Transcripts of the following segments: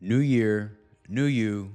New year, new you.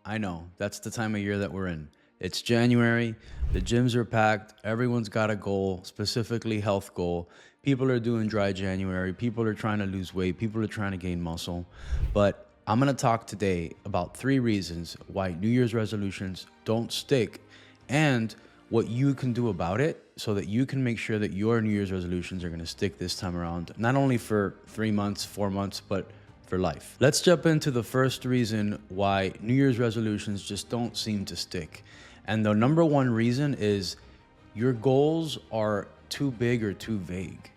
I know, that's the time of year that we're in. It's January, the gyms are packed, everyone's got a goal, specifically health goal. People are doing dry January, people are trying to lose weight, people are trying to gain muscle. But I'm going to talk today about 3 reasons why New Year's resolutions don't stick and what you can do about it so that you can make sure that your New Year's resolutions are going to stick this time around, not only for 3 months, 4 months, but for life. Let's jump into the first reason why New Year's resolutions just don't seem to stick. And the number one reason is your goals are too big or too vague.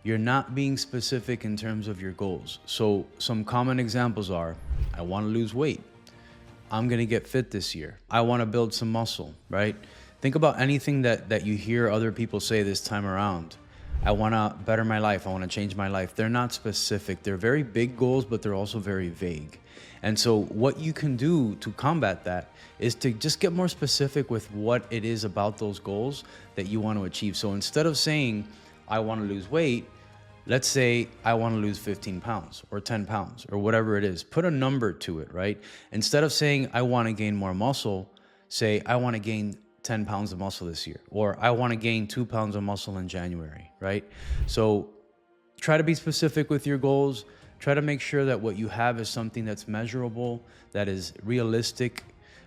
You're not being specific in terms of your goals. So some common examples are, I want to lose weight. I'm going to get fit this year. I want to build some muscle, right? Think about anything that you hear other people say this time around. I want to better my life. I want to change my life. They're not specific. They're very big goals, but they're also very vague. And so what you can do to combat that is to just get more specific with what it is about those goals that you want to achieve. So instead of saying, I want to lose weight, let's say I want to lose 15 pounds or 10 pounds or whatever it is. Put a number to it, right? Instead of saying, I want to gain more muscle, say, I want to gain 10 pounds of muscle this year, or I want to gain 2 pounds of muscle in January, right? So try to be specific with your goals. Try to make sure that what you have is something that's measurable, that is realistic,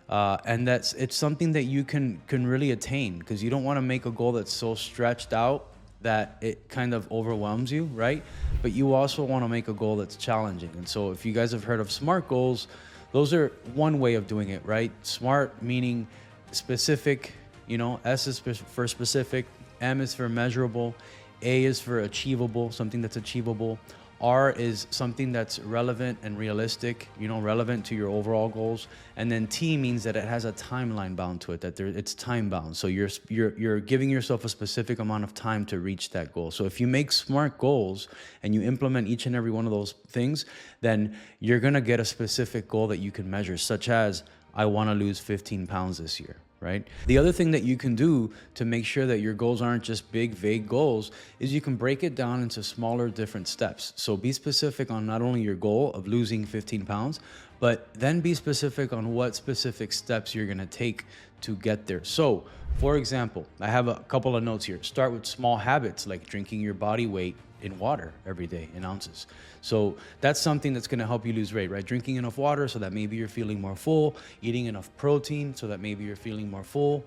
and it's something that you can really attain, because you don't want to make a goal that's so stretched out that it kind of overwhelms you, right? But you also want to make a goal that's challenging. And so if you guys have heard of SMART goals, those are one way of doing it, right? SMART meaning specific, S is for specific, M is for measurable, A is for achievable, something that's achievable, R is something that's relevant and realistic, relevant to your overall goals, and then T means that it has a timeline bound to it, that it's time bound. So you're giving yourself a specific amount of time to reach that goal. So if you make SMART goals and you implement each and every one of those things, then you're gonna get a specific goal that you can measure, such as I want to lose 15 pounds this year, right? The other thing that you can do to make sure that your goals aren't just big, vague goals is you can break it down into smaller, different steps. So be specific on not only your goal of losing 15 pounds, but then be specific on what specific steps you're going to take to get there. So, for example, I have a couple of notes here. Start with small habits like drinking your body weight in water every day in ounces. So that's something that's going to help you lose weight, right? Drinking enough water so that maybe you're feeling more full, eating enough protein so that maybe you're feeling more full,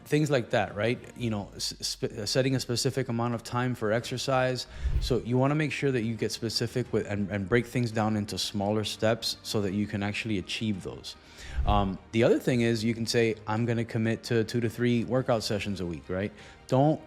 things like that, right? Setting a specific amount of time for exercise. So you want to make sure that you get specific with and break things down into smaller steps so that you can actually achieve those. The other thing is you can say, I'm going to commit to 2 to 3 workout sessions a week, right? Don't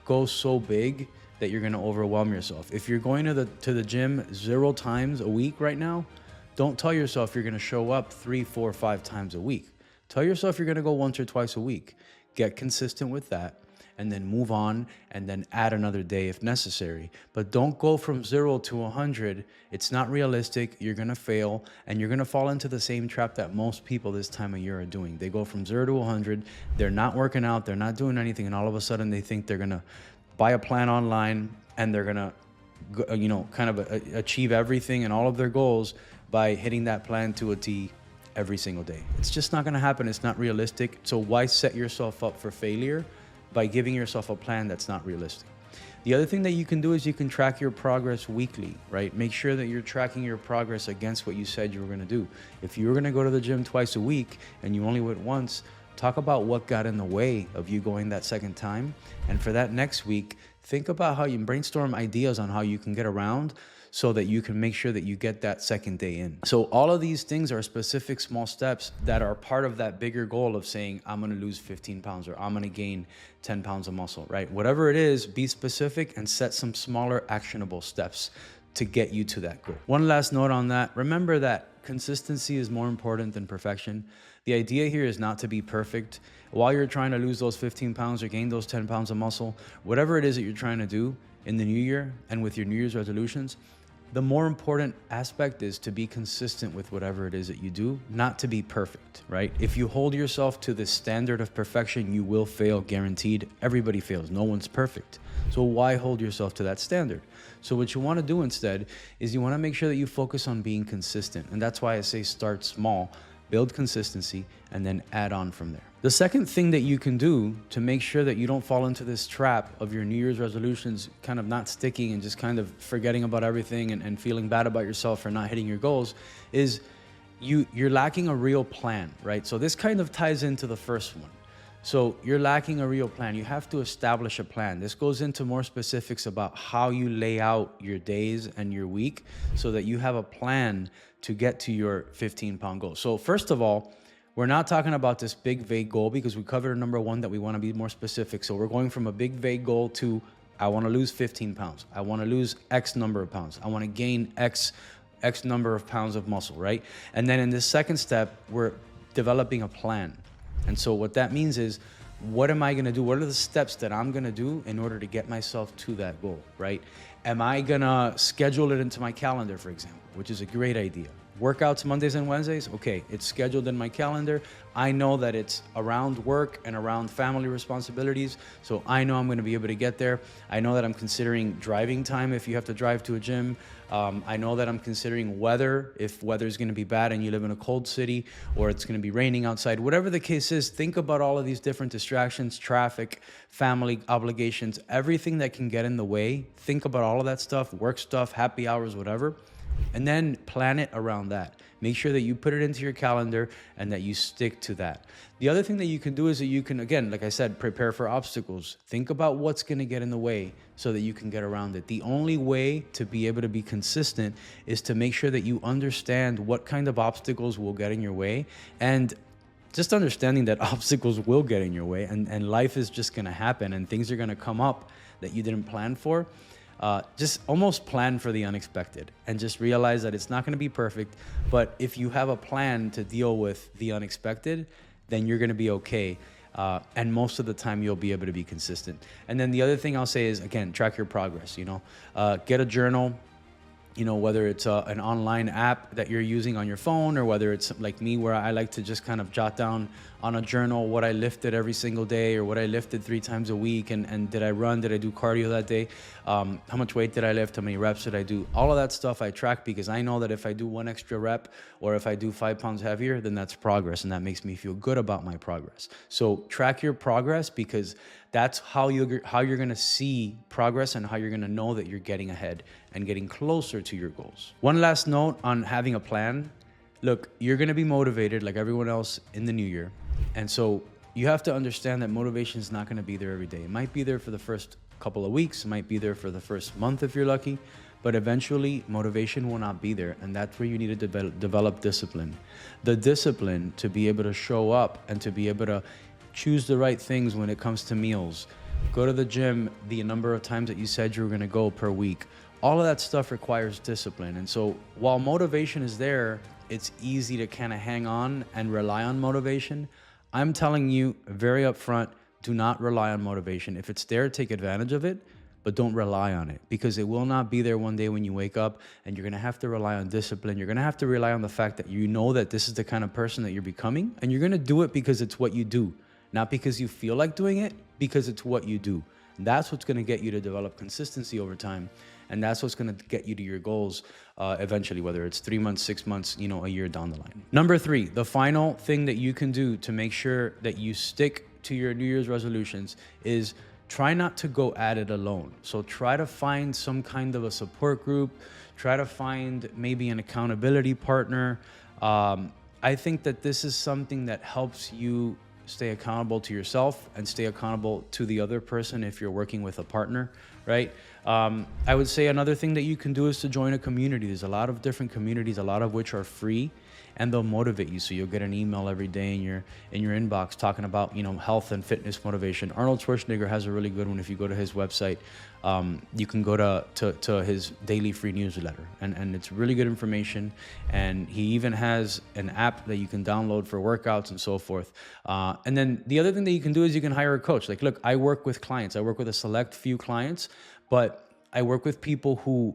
go so big that you're going to overwhelm yourself. If you're going to the gym 0 times a week right now, don't tell yourself you're going to show up 3, 4, 5 times a week. Tell yourself you're going to go once or twice a week. Get consistent with that, and then move on, and then add another day if necessary. But don't go from 0 to 100. It's not realistic. You're going to fail, and you're going to fall into the same trap that most people this time of year are doing. They go from 0 to 100. They're not working out. They're not doing anything, and all of a sudden they think they're going to buy a plan online and they're going to, kind of achieve everything and all of their goals by hitting that plan to a T every single day. It's just not going to happen. It's not realistic. So why set yourself up for failure by giving yourself a plan that's not realistic? The other thing that you can do is you can track your progress weekly, right? Make sure that you're tracking your progress against what you said you were going to do. If you were going to go to the gym twice a week and you only went once, talk about what got in the way of you going that second time. And for that next week, think about how you brainstorm ideas on how you can get around so that you can make sure that you get that second day in. So all of these things are specific small steps that are part of that bigger goal of saying, I'm going to lose 15 pounds or I'm going to gain 10 pounds of muscle, right? Whatever it is, be specific and set some smaller actionable steps to get you to that goal. One last note on that. Remember that consistency is more important than perfection. The idea here is not to be perfect. While you're trying to lose those 15 pounds or gain those 10 pounds of muscle, whatever it is that you're trying to do in the new year and with your New Year's resolutions, The more important aspect is to be consistent with whatever it is that you do, not to be perfect, right? If you hold yourself to the standard of perfection, you will fail, guaranteed. Everybody fails. No one's perfect. So why hold yourself to that standard? So what you want to do instead is you want to make sure that you focus on being consistent. And that's why I say start small, build consistency, and then add on from there. The second thing that you can do to make sure that you don't fall into this trap of your New Year's resolutions kind of not sticking and just kind of forgetting about everything and feeling bad about yourself for not hitting your goals is you're lacking a real plan, right? So this kind of ties into the first one. So you're lacking a real plan. You have to establish a plan. This goes into more specifics about how you lay out your days and your week so that you have a plan to get to your 15-pound goal. So first of all, we're not talking about this big vague goal because we covered number one that we want to be more specific. So we're going from a big vague goal to I want to lose 15 pounds. I want to lose X number of pounds. I want to gain X number of pounds of muscle, right? And then in this second step, we're developing a plan. And so what that means is, what am I going to do? What are the steps that I'm going to do in order to get myself to that goal, right? Am I going to schedule it into my calendar, for example, which is a great idea. Workouts Mondays and Wednesdays, okay, it's scheduled in my calendar. I know that it's around work and around family responsibilities, so I know I'm going to be able to get there. I know that I'm considering driving time if you have to drive to a gym. I know that I'm considering weather, if weather's going to be bad and you live in a cold city or it's going to be raining outside. Whatever the case is, think about all of these different distractions, traffic, family obligations, everything that can get in the way. Think about all of that stuff, work stuff, happy hours, whatever. And then plan it around that. Make sure that you put it into your calendar and that you stick to that. The other thing that you can do is that you can, again, like I said, prepare for obstacles. Think about what's going to get in the way so that you can get around it. The only way to be able to be consistent is to make sure that you understand what kind of obstacles will get in your way, and just understanding that obstacles will get in your way and life is just going to happen and things are going to come up that you didn't plan for. Just almost plan for the unexpected and just realize that it's not going to be perfect. But if you have a plan to deal with the unexpected, then you're going to be okay. And most of the time you'll be able to be consistent. And then the other thing I'll say is, again, track your progress, get a journal. Whether it's an online app that you're using on your phone or whether it's like me where I like to just kind of jot down on a journal what I lifted every single day or what I lifted 3 times a week and did I run, did I do cardio that day, how much weight did I lift, how many reps did I do. All of that stuff I track because I know that if I do 1 extra rep or if I do 5 pounds heavier, then that's progress and that makes me feel good about my progress. So track your progress because that's how you're going to see progress and how you're going to know that you're getting ahead and getting closer to your goals. One last note on having a plan. Look, you're going to be motivated like everyone else in the new year. And so you have to understand that motivation is not going to be there every day. It might be there for the first couple of weeks. It might be there for the first month if you're lucky. But eventually, motivation will not be there. And that's where you need to develop discipline. The discipline to be able to show up and to be able to choose the right things when it comes to meals. Go to the gym the number of times that you said you were going to go per week. All of that stuff requires discipline. And so while motivation is there, it's easy to kind of hang on and rely on motivation. I'm telling you very upfront, do not rely on motivation. If it's there, take advantage of it, but don't rely on it because it will not be there one day when you wake up, and you're going to have to rely on discipline. You're going to have to rely on the fact that you know that this is the kind of person that you're becoming, and you're going to do it because it's what you do. Not because you feel like doing it, because it's what you do. That's what's going to get you to develop consistency over time. And that's what's going to get you to your goals eventually, whether it's 3 months, 6 months, a year down the line. Number 3, the final thing that you can do to make sure that you stick to your New Year's resolutions is try not to go at it alone. So try to find some kind of a support group. Try to find maybe an accountability partner. I think that this is something that helps you stay accountable to yourself and stay accountable to the other person if you're working with a partner, right? I would say another thing that you can do is to join a community. There's a lot of different communities, a lot of which are free, and they'll motivate you. So you'll get an email every day in your inbox talking about health and fitness motivation. Arnold Schwarzenegger has a really good one. If you go to his website, you can go to his daily free newsletter, and it's really good information. And he even has an app that you can download for workouts and so forth. And then the other thing that you can do is you can hire a coach. Like, look, I work with clients. I work with a select few clients, but I work with people who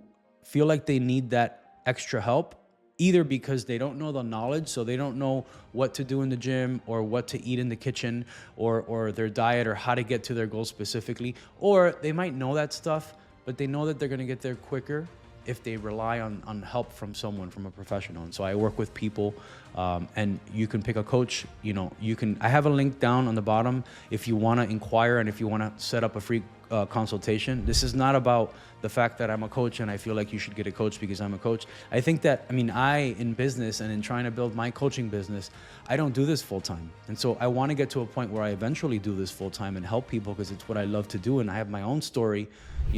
feel like they need that extra help, either because they don't know the knowledge, so they don't know what to do in the gym or what to eat in the kitchen or their diet or how to get to their goals specifically, or they might know that stuff, but they know that they're going to get there quicker if they rely on help from someone, from a professional. And so I work with people, and you can pick a coach. I have a link down on the bottom if you want to inquire and if you want to set up a free consultation. This is not about the fact that I'm a coach and I feel like you should get a coach because I'm a coach. I think that, in business and in trying to build my coaching business, I don't do this full time. And so I want to get to a point where I eventually do this full time and help people because it's what I love to do. And I have my own story,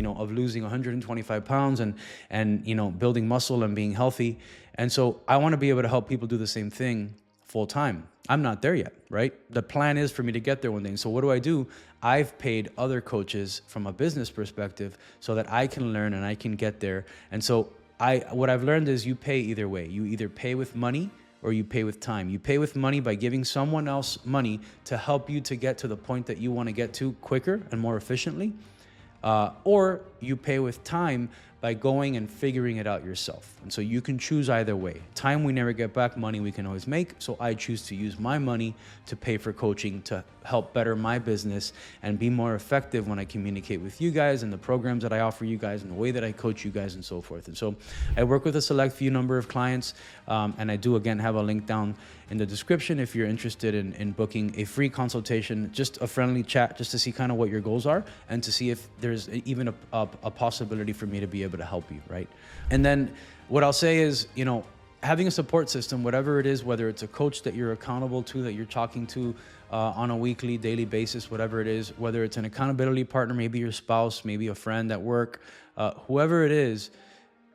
of losing 125 pounds and building muscle and being healthy. And so I want to be able to help people do the same thing full time. I'm not there yet, right? The plan is for me to get there one day. And so what do? I've paid other coaches from a business perspective so that I can learn and I can get there. And so what I've learned is you pay either way. You either pay with money or you pay with time. You pay with money by giving someone else money to help you to get to the point that you want to get to quicker and more efficiently. Or you pay with time by going and figuring it out yourself. And so you can choose either way. Time we never get back, money we can always make. So I choose to use my money to pay for coaching to help better my business and be more effective when I communicate with you guys and the programs that I offer you guys and the way that I coach you guys and so forth. And so I work with a select few number of clients, and I do again have a link down in the description if you're interested in booking a free consultation, just a friendly chat, just to see kind of what your goals are and to see if there's even a possibility for me to be able to help you, right? And then what I'll say is, having a support system, whatever it is, whether it's a coach that you're accountable to, that you're talking to on a weekly, daily basis, whatever it is, whether it's an accountability partner, maybe your spouse, maybe a friend at work, whoever it is,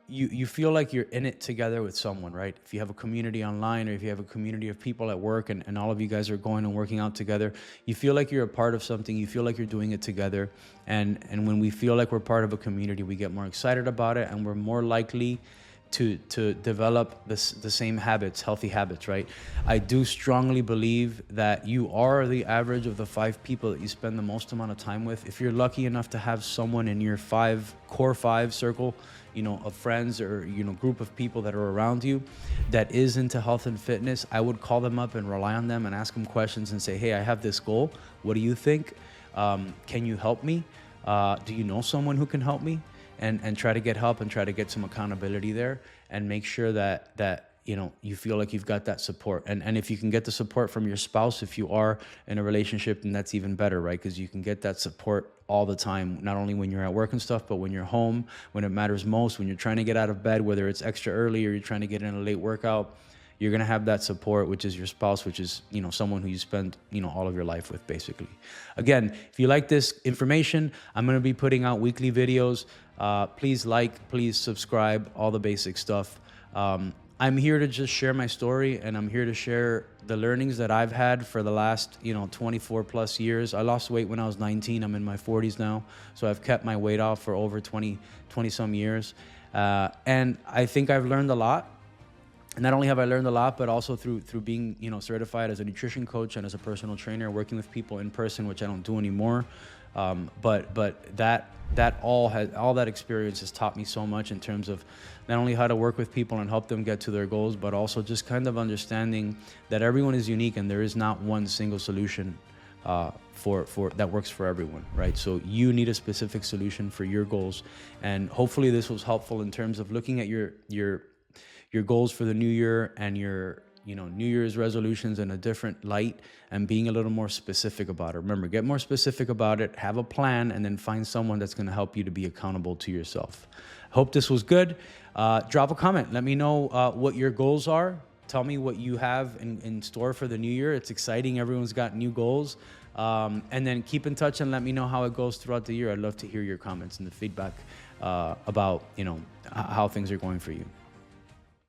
you feel like you're in it together with someone, right? If you have a community online or if you have a community of people at work and all of you guys are going and working out together, you feel like you're a part of something. You feel like you're doing it together. And when we feel like we're part of a community, we get more excited about it and we're more likely to develop the same habits, healthy habits, right? I do strongly believe that you are the average of the 5 people that you spend the most amount of time with. If you're lucky enough to have someone in your core five circle, of friends or, group of people that are around you that is into health and fitness, I would call them up and rely on them and ask them questions and say, hey, I have this goal. What do you think? Can you help me? Do you know someone who can help me? And try to get help and try to get some accountability there and make sure that you feel like you've got that support. And if you can get the support from your spouse, if you are in a relationship, then that's even better, right? Because you can get that support all the time, not only when you're at work and stuff, but when you're home, when it matters most, when you're trying to get out of bed, whether it's extra early or you're trying to get in a late workout, you're going to have that support, which is your spouse, which is, someone who you spend, all of your life with, basically. Again, if you like this information, I'm going to be putting out weekly videos. Please please subscribe, all the basic stuff. I'm here to just share my story, and I'm here to share the learnings that I've had for the last, 24 plus years. I lost weight when I was 19. I'm in my 40s now. So I've kept my weight off for over 20 some years. And I think I've learned a lot. And not only have I learned a lot, but also through being, certified as a nutrition coach and as a personal trainer, working with people in person, which I don't do anymore. But all that experience has taught me so much in terms of not only how to work with people and help them get to their goals, but also just kind of understanding that everyone is unique and there is not one single solution for that works for everyone, right? So you need a specific solution for your goals, and hopefully this was helpful in terms of looking at your goals for the new year and your New Year's resolutions in a different light and being a little more specific about it. Remember, get more specific about it, have a plan, and then find someone that's going to help you to be accountable to yourself. Hope this was good. Drop a comment. Let me know what your goals are. Tell me what you have in store for the new year. It's exciting. Everyone's got new goals. And then keep in touch and let me know how it goes throughout the year. I'd love to hear your comments and the feedback about, how things are going for you.